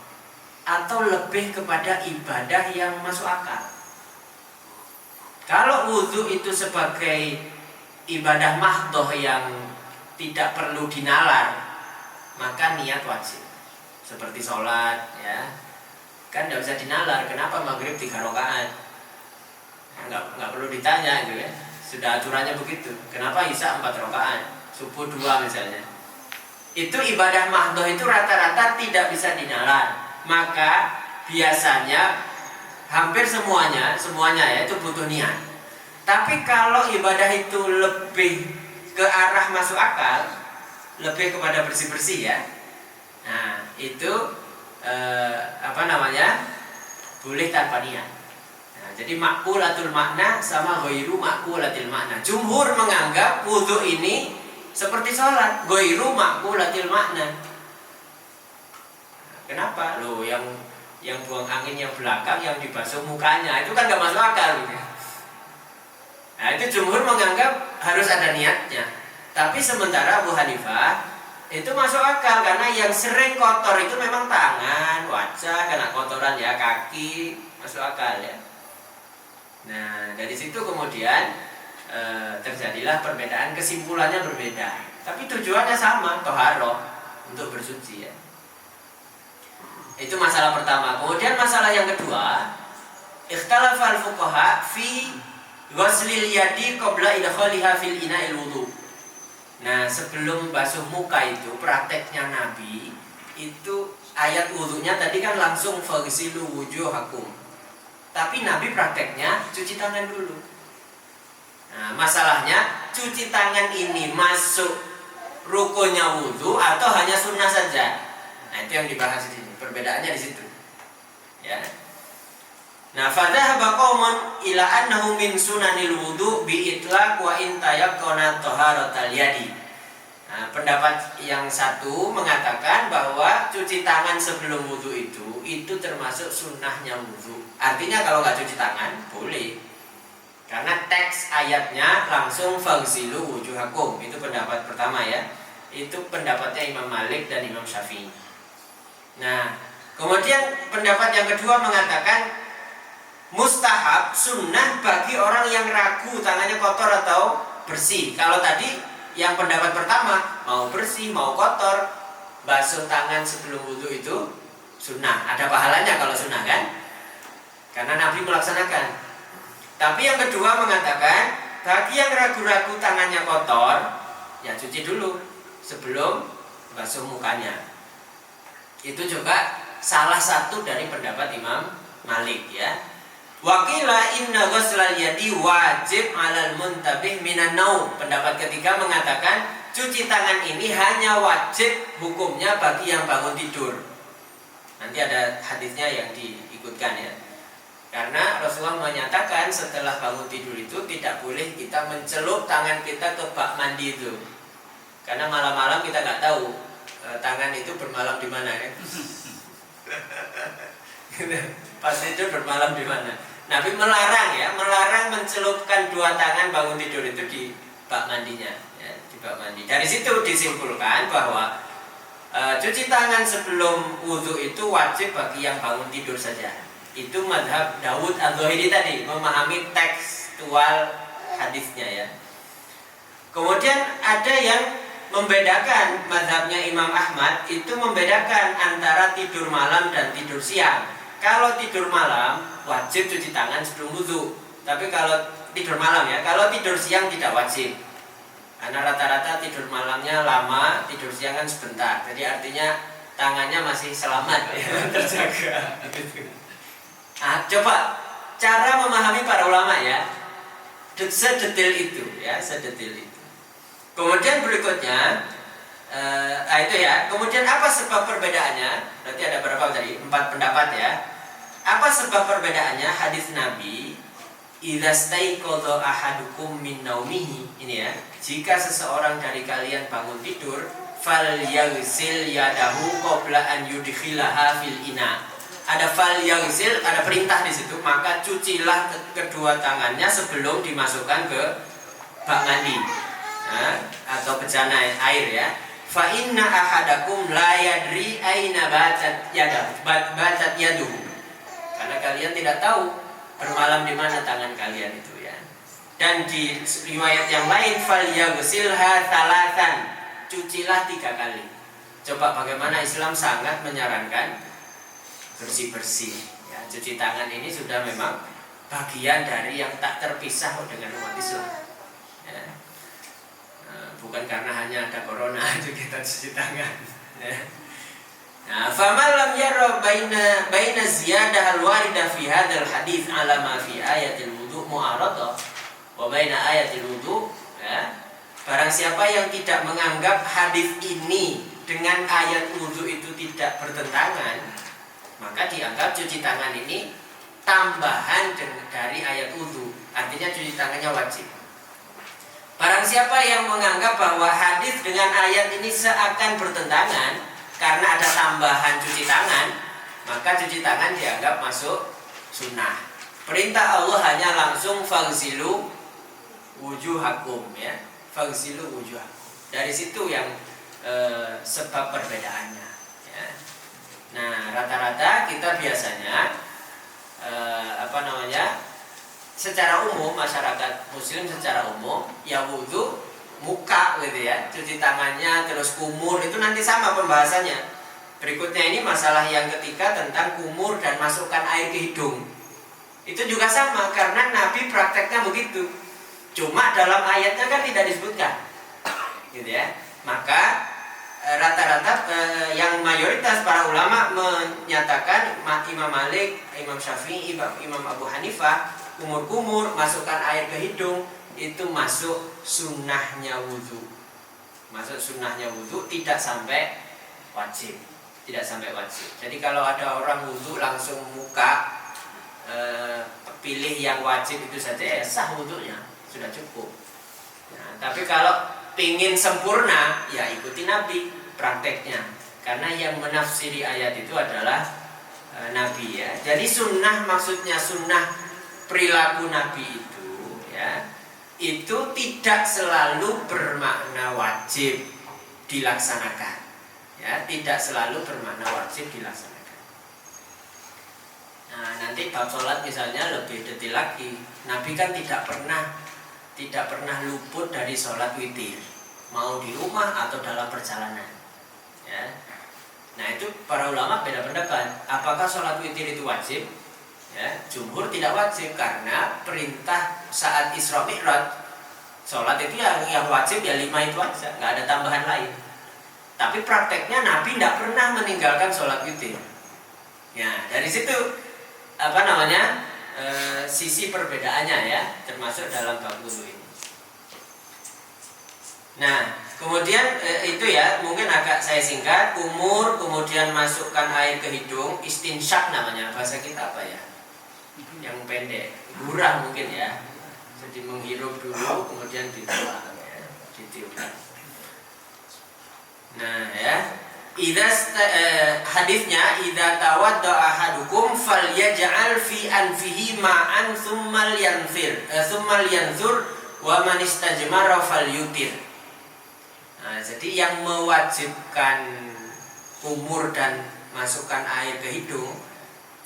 atau lebih kepada ibadah yang masuk akal? Kalau wudu itu sebagai ibadah mahdhah yang tidak perlu dinalar, maka niat wajib. Seperti sholat ya, kan tidak bisa dinalar. Kenapa maghrib 3 rakaat? Nggak perlu ditanya gitu ya, sudah aturannya begitu. Kenapa isya 4 rakaat, subuh 2 misalnya. Itu ibadah mahdhah itu rata-rata tidak bisa dinalar. Maka biasanya hampir semuanya ya itu butuh niat. Tapi kalau ibadah itu lebih ke arah masuk akal, lebih kepada bersih-bersih ya, nah itu boleh tanpa niat. Nah, jadi maqulatul makna sama ghairu maqulatil makna. Jumhur menganggap wudu ini seperti sholat, ghairu maqulatil makna. Kenapa? Loh, yang buang angin yang belakang, yang dibasuh mukanya, itu kan gak masuk akal gitu. Nah, itu jumhur menganggap harus ada niatnya. Tapi sementara Abu Hanifah Itu masuk akal karena yang sering kotor itu memang tangan, wajah, kena kotoran ya, kaki, masuk akal ya. Nah, dari situ kemudian terjadilah perbedaan, kesimpulannya berbeda. Tapi tujuannya sama, toharoh, untuk bersuci ya. Itu masalah pertama. Kemudian masalah yang kedua, ikhtalafal fuqaha fi ghuslil yadi qabla idkhaliha fil ina'il wudu. Nah, sebelum basuh muka itu prakteknya Nabi itu ayat wudunya tadi kan langsung faghsilu wujuhakum. Tapi Nabi prakteknya cuci tangan dulu. Nah, masalahnya cuci tangan ini masuk rukunnya wudu atau hanya sunnah saja. Nah, itu yang dibahas di sini. Perbedaannya di situ. Ya. Nah, fadhahaba qaumun ila annahu min sunanil wudu bi itlaq wa in tayaqqana taharatal yadi. Nah, pendapat yang satu mengatakan bahwa cuci tangan sebelum wudu itu termasuk sunnahnya wudu. Artinya kalau nggak cuci tangan boleh. Karena teks ayatnya langsung faghsilu wujuhakum. Itu pendapat pertama ya. Itu pendapatnya Imam Malik dan Imam Syafi'i. Nah, kemudian pendapat yang kedua mengatakan mustahab, sunnah bagi orang yang ragu tangannya kotor atau bersih. Kalau tadi yang pendapat pertama mau bersih mau kotor, basuh tangan sebelum wudu itu sunnah. Ada pahalanya kalau sunnah kan? Karena Nabi melaksanakan. Tapi yang kedua mengatakan bagi yang ragu-ragu tangannya kotor, ya cuci dulu sebelum basuh mukanya. Itu juga salah satu dari pendapat Imam Malik ya. Wakila inna ghuslal yadi wajib 'alal muntabih minan naum. Pendapat ketiga mengatakan cuci tangan ini hanya wajib hukumnya bagi yang bangun tidur. Nanti ada hadisnya yang diikutkan ya. Karena Rasulullah menyatakan setelah bangun tidur itu tidak boleh kita mencelup tangan kita ke bak mandi itu. Karena malam-malam kita nggak tahu tangan itu bermalam di mana ya. Pas tidur bermalam di mana. Nabi melarang ya, melarang mencelupkan dua tangan bangun tidur itu di bak mandinya, ya, di bak mandi. Dari situ disimpulkan bahwa cuci tangan sebelum wudu itu wajib bagi yang bangun tidur saja. Itu madhab Dawud al-Zahiri tadi, memahami tekstual hadisnya ya. Kemudian ada yang membedakan, madhabnya Imam Ahmad itu membedakan antara tidur malam dan tidur siang. Kalau tidur malam wajib cuci tangan sebelum wudu. Tapi kalau tidur malam ya, kalau tidur siang tidak wajib. Karena rata-rata tidur malamnya lama, tidur siang kan sebentar. Jadi artinya tangannya masih selamat ya, terjaga. Nah, coba cara memahami para ulama ya, sedetail itu ya, sedetail itu. Kemudian berikutnya itu ya. Kemudian apa sebab perbedaannya? Berarti ada berapa tadi? 4 pendapat ya. Apa sebab perbedaannya? Hadis Nabi, idza staiqadha ahadukum min naumihi. Ini ya. Jika seseorang dari kalian bangun tidur, falyaghsil yadahu qabla an yudkhilaha fil ina. Ada falyaghsil, ada perintah di situ, maka cucilah kedua tangannya sebelum dimasukkan ke bak mandi. Nah, atau bejana air ya. Fa inna ahadakum la yadri aina batat yaduhu. Karena kalian tidak tahu bermalam di mana tangan kalian itu ya. Dan di riwayat yang lain falyaghsilha thalathan. Cucilah 3 kali. Coba bagaimana Islam sangat menyarankan bersih-bersih ya. Cuci tangan ini sudah memang bagian dari yang tak terpisah dengan umat Islam ya. Bukan karena hanya ada corona itu kita cuci tangan ya. Nah, faman lam yara baina ziyadah al-waridah fi hadzal hadits ala ma fi ayatil wudu mu'aradah wa baina ayatil wudu ya. Barang siapa yang tidak menganggap hadis ini dengan ayat wudu itu tidak bertentangan, maka dianggap cuci tangan ini tambahan dari ayat wudu. Artinya cuci tangannya wajib. Barang siapa yang menganggap bahwa hadis dengan ayat ini seakan bertentangan karena ada tambahan cuci tangan, maka cuci tangan dianggap masuk sunnah. Perintah Allah hanya langsung faghsilu wujuhakum ya. Faghsilu wujuhakum. Dari situ yang sebab perbedaannya. Ya. Nah, rata-rata kita biasanya secara umum masyarakat Muslim secara umum ya wudhu muka gitu ya, cuci tangannya terus kumur itu nanti sama pembahasannya. Berikutnya ini masalah yang ketiga tentang kumur dan masukkan air ke hidung. Itu juga sama karena Nabi prakteknya begitu. Cuma dalam ayatnya kan tidak disebutkan, gitu ya. Maka rata-rata yang mayoritas para ulama menyatakan Imam Malik, Imam Syafi'i, Imam Abu Hanifah kumur-kumur masukkan air ke hidung itu masuk sunnahnya wudhu. Masuk sunnahnya wudhu tidak sampai wajib. Tidak sampai wajib. Jadi kalau ada orang wudhu langsung muka pilih yang wajib itu saja ya sah wudhunya, sudah cukup. Nah, tapi kalau pingin sempurna ya ikuti Nabi prakteknya. Karena yang menafsiri ayat itu adalah Nabi ya. Jadi sunnah maksudnya sunnah perilaku Nabi itu ya, itu tidak selalu bermakna wajib dilaksanakan ya, tidak selalu bermakna wajib dilaksanakan. Nah, nanti bab sholat misalnya lebih detail lagi. Nabi kan tidak pernah luput dari sholat witir, mau di rumah atau dalam perjalanan ya. Nah, itu para ulama beda pendapat apakah sholat witir itu wajib. Ya, jumhur tidak wajib karena perintah saat Isra Mi'raj sholat itu yang wajib ya 5 itu aja, nggak ada tambahan lain. Tapi prakteknya Nabi tidak pernah meninggalkan sholat witir. Ya, dari situ sisi perbedaannya ya, termasuk dalam bab wudu ini. Nah, kemudian itu ya mungkin agak saya singkat. Kumur, kemudian masukkan air ke hidung, istinsyak namanya, bahasa kita apa ya? Yang pendek, gurah mungkin ya. Jadi menghirup dulu kemudian dituang ya, ditiupkan. Nah ya, hadisnya idza tawadda ahadukum falyaj'al fi anfihi ma'an tsumma yanzur wa man istajmara falyutir. Nah, jadi yang mewajibkan kumur dan masukkan air ke hidung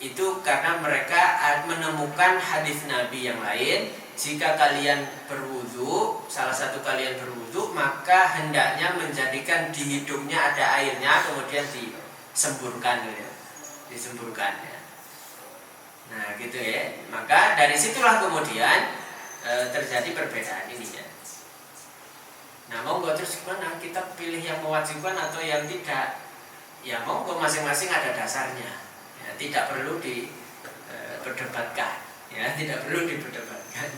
itu karena mereka menemukan hadis Nabi yang lain, jika kalian berwudu, salah satu kalian berwudu, maka hendaknya menjadikan di hidungnya ada airnya kemudian disemburkan gitu. Disemburkan ya. Nah, gitu ya. Maka dari situlah kemudian terjadi perbedaan ini ya. Nah, monggo terus gimana? Kita pilih yang mewajibkan atau yang tidak? Ya monggo masing-masing ada dasarnya. Ya, tidak perlu diperdebatkan, ya tidak perlu diperdebatkan.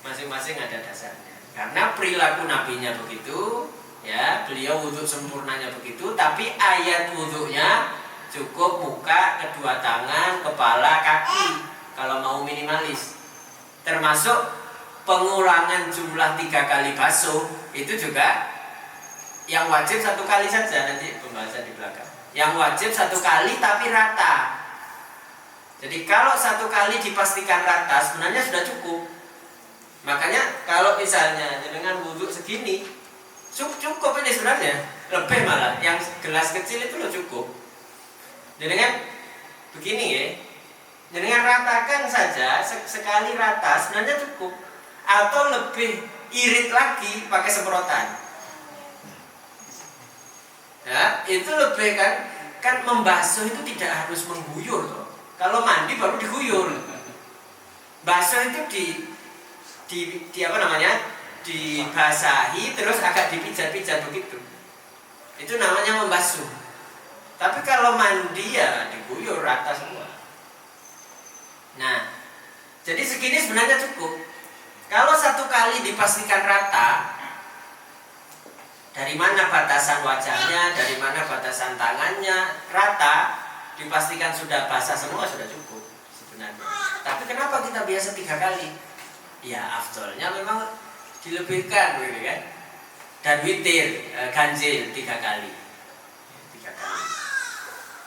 Masing-masing ada dasarnya. Karena perilaku nabinya begitu, ya beliau wudhu sempurnanya begitu. Tapi ayat wudhunya cukup muka, kedua tangan, kepala, kaki. Kalau mau minimalis, termasuk pengulangan jumlah 3 kali basuh itu juga yang wajib 1 kali saja, nanti pembahasan di belakang. Yang wajib 1 kali tapi rata. Jadi kalau 1 kali dipastikan rata sebenarnya sudah cukup. Makanya kalau misalnya dengan wudhu segini cukup ini sebenarnya, lebih malah. Yang gelas kecil itu loh cukup. Jadi kan begini ya, dengan ratakan saja sekali rata sebenarnya cukup. Atau lebih irit lagi pakai semprotan. Ya, itu lebih kan membasuh itu tidak harus mengguyur loh. Kalau mandi baru diguyur. Basuh itu dibasahi terus agak dipijat-pijat begitu. Itu namanya membasuh. Tapi kalau mandi ya diguyur rata semua. Nah, jadi segini sebenarnya cukup. Kalau 1 kali dipastikan rata, dari mana batasan wajahnya, dari mana batasan tangannya, rata, dipastikan sudah basah semua, sudah cukup sebenarnya. Tapi kenapa kita biasa 3 kali? Ya afdolnya memang dilebihkan gitu kan. Dan witir, ganjil 3 kali. 3 kali.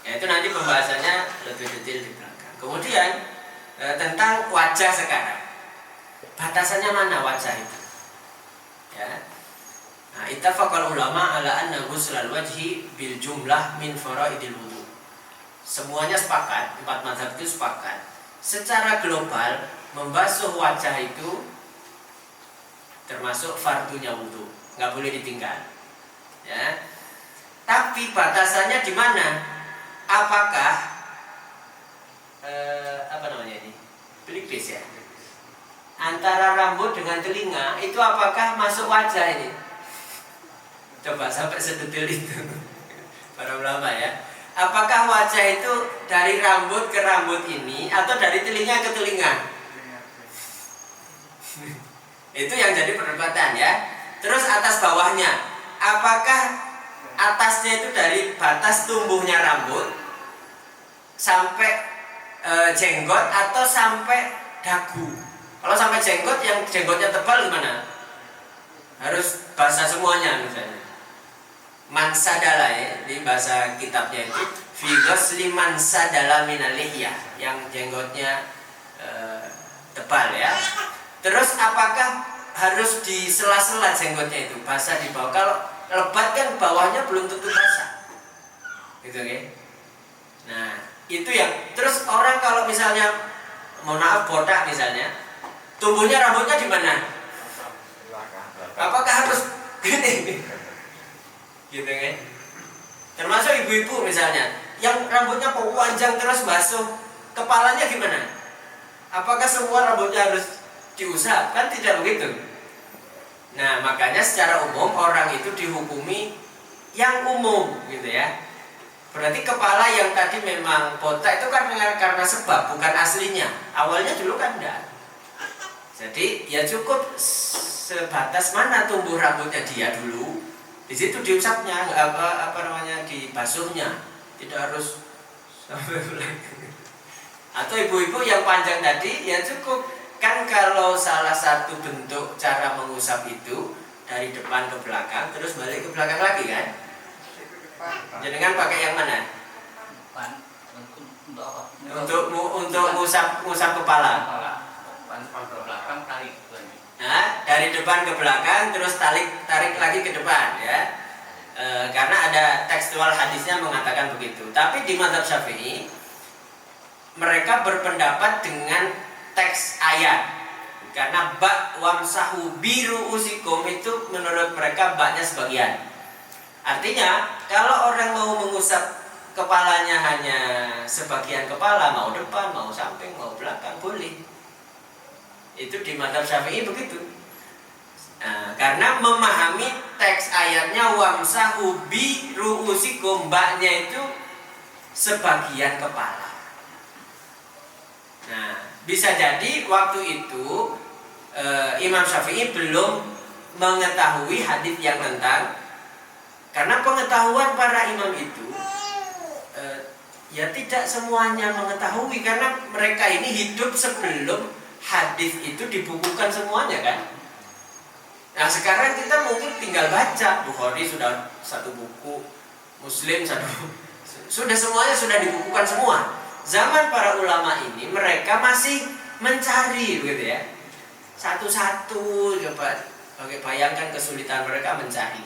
Ya itu nanti pembahasannya lebih detail di belakang. Kemudian tentang wajah sekarang. Batasannya mana wajah itu? Ya. Nah, ittafaqal ulama ala anna ghuslal wajhi bil jumlah min faraidil wudu. Semuanya sepakat, 4 mazhab itu sepakat. Secara global membasuh wajah itu termasuk fardunya wudu, nggak boleh ditinggal. Ya. Tapi batasannya di mana? Apakah apa namanya ini? Pelipis ya. Antara rambut dengan telinga itu apakah masuk wajah ini? Coba sampai sedetil itu para ulama ya. Apakah wajah itu dari rambut ke rambut ini atau dari telinga ke telinga? Itu yang jadi perdebatan ya. Terus atas bawahnya, apakah atasnya itu dari batas tumbuhnya rambut sampai jenggot atau sampai dagu? Kalau sampai jenggot, yang jenggotnya tebal gimana? Harus basah semuanya misalnya. Mansadala ya, di bahasa kitabnya itu fi ghusli mansadala minal lihyah, yang jenggotnya tebal ya. Terus apakah harus di sela-sela jenggotnya itu basah di bawah? Kalau lebat kan bawahnya belum tentu basah, gitu ya. Nah itu yang terus orang kalau misalnya mohon maaf botak misalnya, tumbuhnya rambutnya di mana? Apakah harus gini? Gitu kan? Termasuk ibu-ibu misalnya, yang rambutnya panjang terus basuh, kepalanya gimana? Apakah semua rambutnya harus diusap? Kan tidak begitu. Nah makanya secara umum orang itu dihukumi yang umum gitu ya. Berarti kepala yang tadi memang botak itu kan karena sebab, bukan aslinya. Awalnya dulu kan enggak. Jadi ya cukup sebatas mana tumbuh rambutnya dia dulu, di situ diusapnya, apa namanya, dibasuhnya, tidak harus sampai belakang. Atau ibu-ibu yang panjang tadi ya cukup. Kan kalau salah satu bentuk cara mengusap itu dari depan ke belakang terus balik ke belakang lagi kan? Jangan pakai yang mana? Untuk ngusap kepala. Nah, dari depan ke belakang terus tarik lagi ke depan ya. Karena ada tekstual hadisnya mengatakan begitu. Tapi di mazhab Syafi'i mereka berpendapat dengan teks ayat. Karena ba' wamsahu biru usikum itu menurut mereka baknya sebagian. Artinya kalau orang mau mengusap kepalanya hanya sebagian kepala, mau depan, mau samping, mau belakang, boleh. Itu di mazhab Syafi'i begitu. Nah, karena memahami teks ayatnya wamsahu bi ru'usikum, baknya itu sebagian kepala. Nah, bisa jadi waktu itu Imam Syafi'i belum mengetahui hadis yang tentang, karena pengetahuan para imam itu ya tidak semuanya mengetahui, karena mereka ini hidup sebelum hadis itu dibukukan semuanya kan. Nah sekarang kita mungkin tinggal baca, Bukhari sudah satu buku, Muslim sudah semuanya sudah dibukukan semua. Zaman para ulama ini mereka masih mencari begitu ya, satu-satu. Coba bayangkan kesulitan mereka mencari.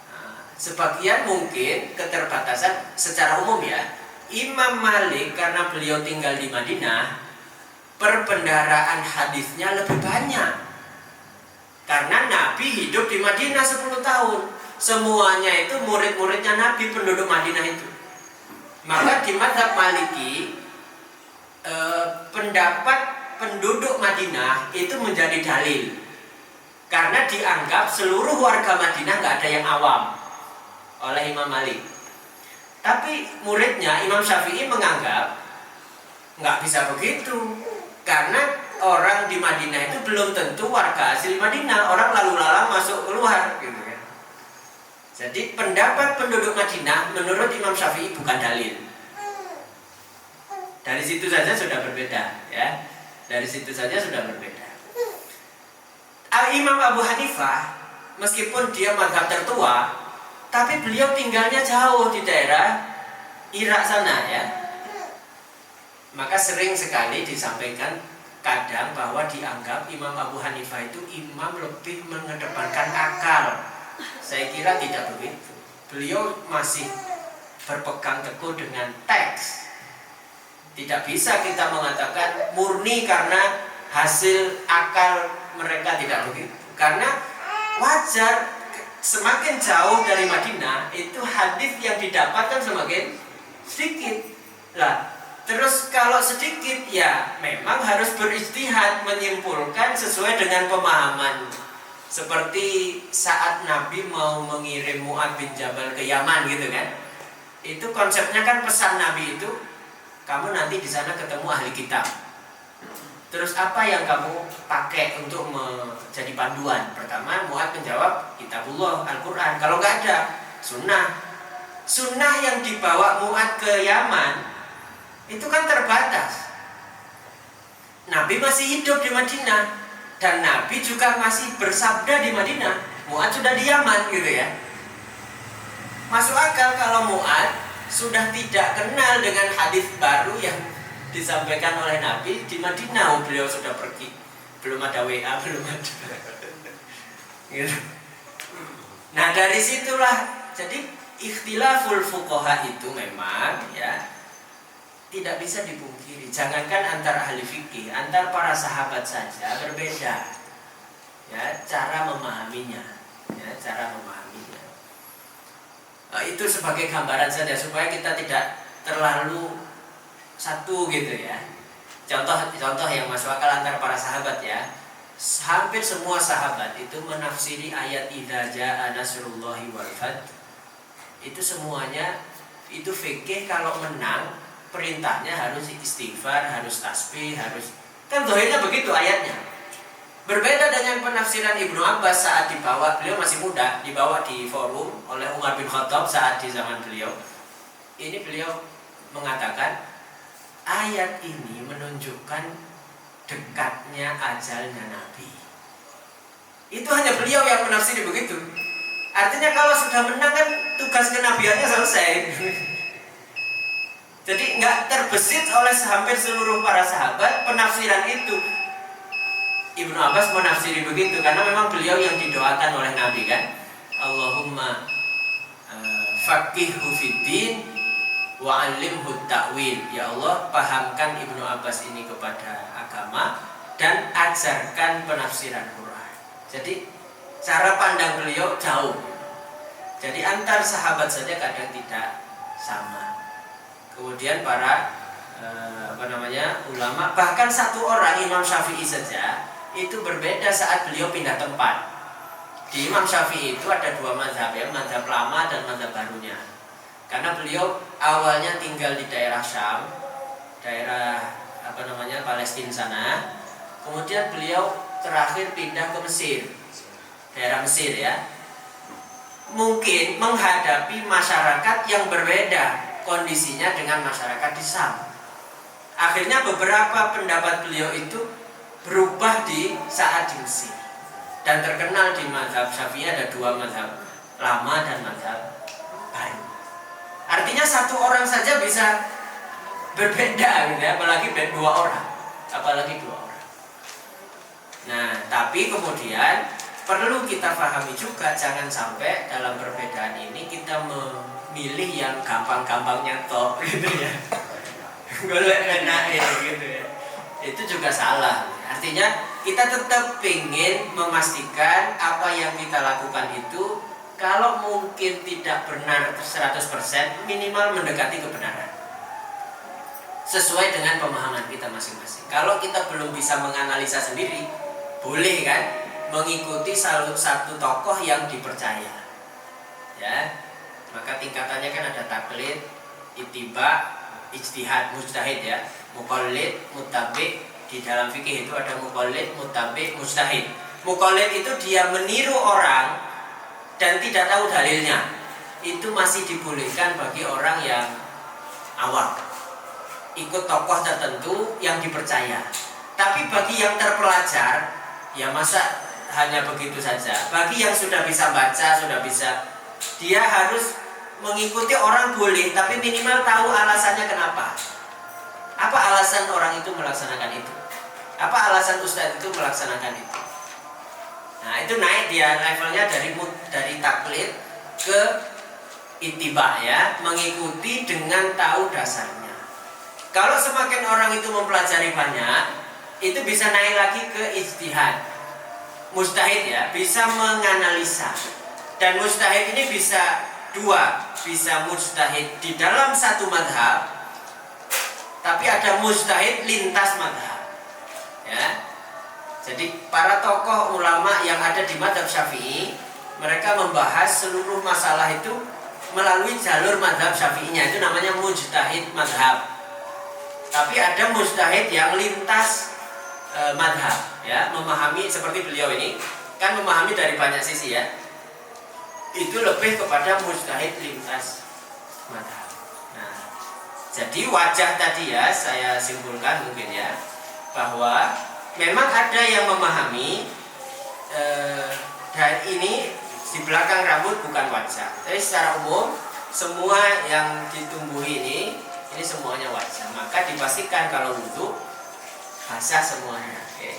Nah, sebagian mungkin keterbatasan secara umum ya. Imam Malik karena beliau tinggal di Madinah, perbendaharaan hadisnya lebih banyak. Karena Nabi hidup di Madinah 10 tahun. Semuanya itu murid-muridnya Nabi, penduduk Madinah itu. Maka di mazhab Maliki pendapat penduduk Madinah itu menjadi dalil. Karena dianggap seluruh warga Madinah nggak ada yang awam oleh Imam Malik. Tapi muridnya Imam Syafi'i menganggap nggak bisa begitu. Karena orang di Madinah itu belum tentu warga asli Madinah, orang lalu lalang masuk keluar gitu kan. Jadi pendapat penduduk Madinah menurut Imam Syafi'i bukan dalil. Dari situ saja sudah berbeda ya. Dari situ saja sudah berbeda. Imam Abu Hanifah meskipun dia mazhab tertua, tapi beliau tinggalnya jauh di daerah Irak sana ya. Maka sering sekali disampaikan kadang bahwa dianggap Imam Abu Hanifah itu imam lebih mengedepankan akal. Saya kira tidak begitu. Beliau masih berpegang teguh dengan teks. Tidak bisa kita mengatakan murni karena hasil akal mereka, tidak begitu. Karena wajar, semakin jauh dari Madinah itu hadis yang didapatkan semakin sedikit. Lah, terus kalau sedikit ya memang harus berijtihad menyimpulkan sesuai dengan pemahaman. Seperti saat Nabi mau mengirim Mu'adz bin Jabal ke Yaman gitu kan. Itu konsepnya kan, pesan Nabi itu, kamu nanti di sana ketemu ahli kitab. Terus apa yang kamu pakai untuk menjadi panduan? Pertama, Mu'adz menjawab Kitabullah, Al-Quran. Kalau nggak ada, sunnah. Sunnah yang dibawa Mu'adz ke Yaman itu kan terbatas. Nabi masih hidup di Madinah dan Nabi juga masih bersabda di Madinah. Mu'adz sudah di Yaman gitu ya. Masuk akal kalau Mu'adz sudah tidak kenal dengan hadis baru yang disampaikan oleh Nabi di Madinah. Beliau sudah pergi, belum ada WA, belum ada gitu. Nah dari situlah, jadi ikhtilaful fuqaha itu memang ya tidak bisa dipungkiri. Jangankan antar ahli fikih, antar para sahabat saja berbeda ya cara memahaminya, ya cara memahaminya. Itu sebagai gambaran saja supaya kita tidak terlalu satu gitu ya. Contoh yang masuk akal antar para sahabat ya. Hampir semua sahabat itu menafsiri ayat idza jaa nasrullahi wal fath. Itu semuanya itu fikih, kalau menang perintahnya harus istighfar, harus tasbih, harus, kan zahirnya begitu ayatnya. Berbeda dengan penafsiran Ibnu Abbas saat dibawa, beliau masih muda, dibawa di forum oleh Umar bin Khattab saat di zaman beliau. Ini beliau mengatakan ayat ini menunjukkan dekatnya ajalnya Nabi. Itu hanya beliau yang menafsiri begitu. Artinya kalau sudah menang kan tugas kenabiannya selesai. Jadi nggak terbesit oleh hampir seluruh para sahabat penafsiran itu. Ibnu Abbas menafsiri begitu karena memang beliau yang didoakan oleh Nabi kan. Allahumma faqihhu fiddin wa 'allimhu ta'wil. Ya Allah, pahamkan Ibnu Abbas ini kepada agama dan ajarkan penafsiran Quran. Jadi cara pandang beliau jauh. Jadi antar sahabat saja kadang tidak sama. Kemudian para ulama, bahkan satu orang Imam Syafi'i saja itu berbeda saat beliau pindah tempat. Di Imam Syafi'i itu ada dua mazhab ya, mazhab lama dan mazhab barunya. Karena beliau awalnya tinggal di daerah Syam, daerah Palestina sana. Kemudian beliau terakhir pindah ke Mesir, daerah Mesir ya. Mungkin menghadapi masyarakat yang berbeda kondisinya dengan masyarakat di Syam. Akhirnya beberapa pendapat beliau itu berubah di saat di Mesir. Dan terkenal di mazhab Syafi'i ada dua mazhab, lama dan mazhab baru. Artinya satu orang saja bisa berbeda gitu ya, apalagi dua orang. Nah, tapi kemudian perlu kita pahami juga, jangan sampai dalam perbedaan ini kita memilih yang gampang-gampangnya toh gitu ya. Golek enak ya gitu ya. Itu juga salah. Artinya kita tetap ingin memastikan apa yang kita lakukan itu kalau mungkin tidak benar 100%, minimal mendekati kebenaran sesuai dengan pemahaman kita masing-masing. Kalau kita belum bisa menganalisa sendiri, boleh kan mengikuti satu tokoh yang dipercaya ya. Maka tingkatannya kan ada taklid, ittiba, ijtihad, mujtahid ya, muqallid, muttabi'. Di dalam fikih itu ada muqallid, muttabi', mujtahid. Muqallid itu dia meniru orang dan tidak tahu dalilnya. Itu masih dibolehkan bagi orang yang awam, ikut tokoh tertentu yang dipercaya. Tapi bagi yang terpelajar, ya masa hanya begitu saja. Bagi yang sudah bisa baca, sudah bisa, dia harus mengikuti orang boleh, tapi minimal tahu alasannya kenapa. Apa alasan orang itu melaksanakan itu? Apa alasan ustadz itu melaksanakan itu? Nah, itu naik dia levelnya dari taklid ke ittiba ya, mengikuti dengan tahu dasarnya. Kalau semakin orang itu mempelajari banyak, itu bisa naik lagi ke ijtihad. Mujtahid ya, bisa menganalisa. Dan mujtahid ini bisa dua, bisa mujtahid di dalam satu madhab, tapi ada mujtahid lintas madhab ya. Jadi para tokoh ulama yang ada di madhab Syafi'i, mereka membahas seluruh masalah itu melalui jalur madhab Syafi'inya, itu namanya mujtahid madhab. Tapi ada mujtahid yang lintas madhab ya, memahami seperti beliau ini kan memahami dari banyak sisi ya. Itu lebih kepada mujtahid lintas madhab. Nah, jadi wajah tadi ya saya simpulkan mungkin ya, bahwa memang ada yang memahami dan ini di belakang rambut bukan wajah. Tapi secara umum semua yang ditumbuhi ini semuanya wajah. Maka dipastikan kalau wudhu basah semuanya. Oke.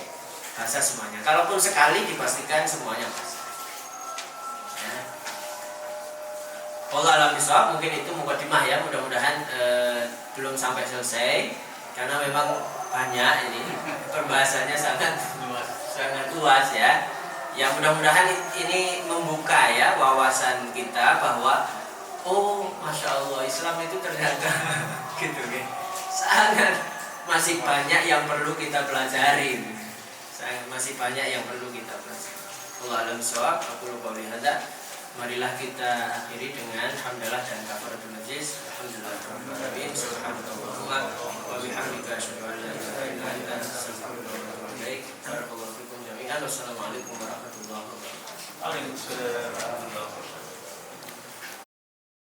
Basah semuanya. Kalaupun sekali dipastikan semuanya basah. Ya. Allah alam bisawab, mungkin itu mukadimah ya. Mudah-mudahan belum sampai selesai karena memang banyak ini pembahasannya sangat luas ya. Ya mudah-mudahan ini membuka ya wawasan kita bahwa oh masya Allah Islam itu ternyata gitu ya. Sangat masih banyak yang perlu kita pelajari. Masih banyak yang perlu kita pelajari. Allah alam bisawab. Aku lupa hadza. Marilah kita akhiri dengan hamdalah dan kafaratul majlis. Alhamdulillah rabbil alamin. Subhanallahumma wa bihamdika asyhadu an la ilaha illa anta astaghfiruka wa atubu ilaik. Barakallahu fikum jami'an. Wassalamualaikum warahmatullahi wabarakatuh. Waalaikumsalam.